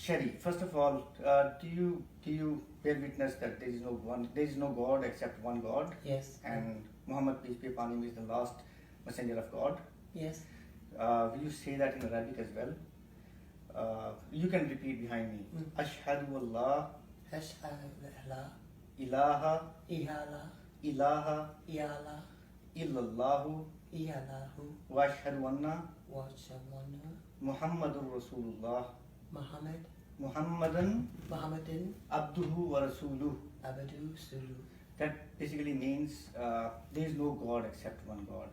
Sherry, first of all, do you bear witness that there is no God except one God? Yes. And Muhammad, peace be upon him, is the last messenger of God. Yes. Will you say that in Arabic as well? You can repeat behind me. Ashhadu Allah Ashhadu alla ilaha ilaha illallahu illallahu wa ashhadu anna wa ashhadu Muhammadur Rasulullah Muhammadan abduhu wa rasuluh. abadu sulu. That basically means there is no God except one God.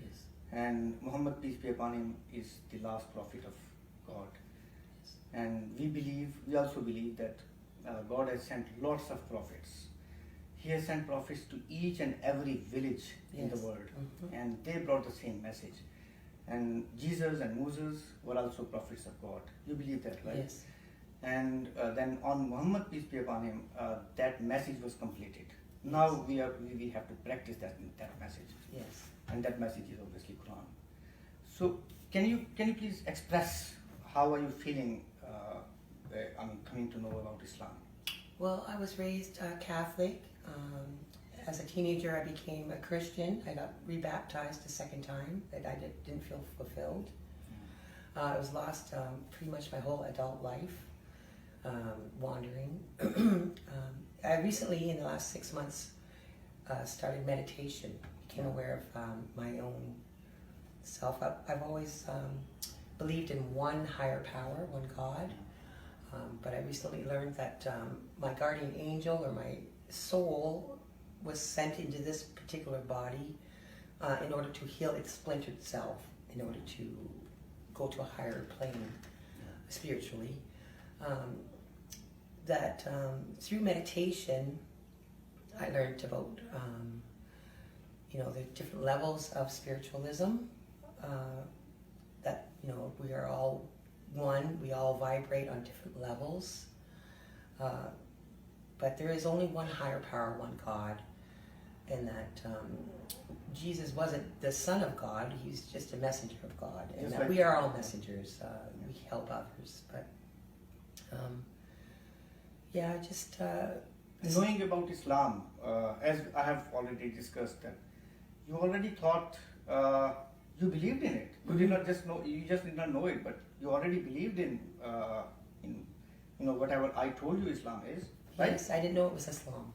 Yes. And Muhammad, peace be upon him, is the last prophet of God. Yes. And we also believe that God has sent lots of prophets. He has sent prophets to each and every village in the world, and they brought the same message. And Jesus and Moses were also prophets of God. You believe that, right? Yes. And then on Muhammad, peace be upon him, that message was completed. Now we have to practice that message. Yes. And that message is obviously Quran. So can you please express how are you feeling on coming to know about Islam? Well, I was raised Catholic. As a teenager, I became a Christian. I got rebaptized a second time, but I didn't feel fulfilled. I was lost pretty much my whole adult life, wandering. I recently, in the last 6 months, started meditation, became aware of my own self. I've always believed in one higher power, one God, but I recently learned that my guardian angel, or my soul, was sent into this particular body in order to heal its splintered self, in order to go to a higher plane spiritually. That through meditation, I learned about the different levels of spiritualism. That we are all one, we all vibrate on different levels. But there is only one higher power, one God, and that Jesus wasn't the Son of God, he's just a messenger of God, and that we are all messengers, we help others, but knowing about Islam, as I have already discussed, that you already thought, you believed in it. You did not just know, you just did not know it, but you already believed in whatever I told you Islam is. Right? Yes, I didn't know it was Islam.